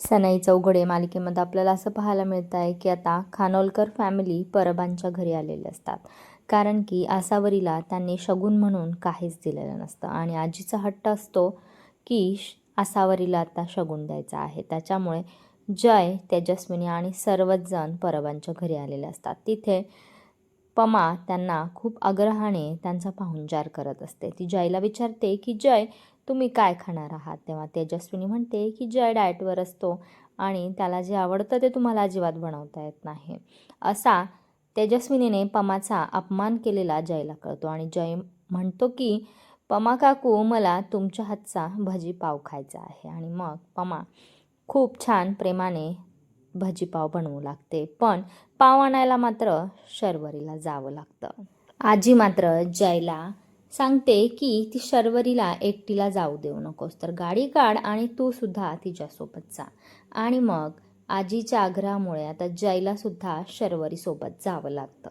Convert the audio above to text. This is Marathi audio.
सनई चौघडे मालिकेमध्ये आपल्याला असं पाहायला मिळतं आहे की आता खानोलकर फॅमिली परबांच्या घरी आलेले असतात. कारण की आसावरीला त्यांनी शगुन म्हणून काहीच दिलेलं नसतं आणि आजीचा हट्ट असतो की आसावरीला आता शगुन द्यायचा आहे. त्याच्यामुळे जय, तेजस्विनी आणि सर्वच जण परबांच्या घरी आलेले असतात. तिथे पमा त्यांना खूप आग्रहाने त्यांचा पाहुणचार करत असते. ती जयला विचारते की जय, तुम्ही काय खाणार आहात? तेव्हा तेजस्विनी म्हणते की जय डाएटवर असतो आणि त्याला जे आवडतं ते तुम्हाला अजिबात बनवता येत नाही. असा तेजस्विनीने पमाचा अपमान केलेला जयला कळतो आणि जय म्हणतो की पमा काकू, मला तुमच्या हातचा भजीपाव खायचा आहे. आणि मग पमा खूप छान प्रेमाने भजीपाव बनवू लागते. पण पाव आणायला मात्र शर्वरीला जावं लागतं. आजी मात्र जयला सांगते की ती शर्वरीला एकटीला जाऊ देऊ नकोस, तर गाडी काढ आणि तू सुद्धा तिच्यासोबत जा. आणि मग आजीच्या आग्रहामुळे आता जयला सुद्धा शर्वरीसोबत जावं लागतं.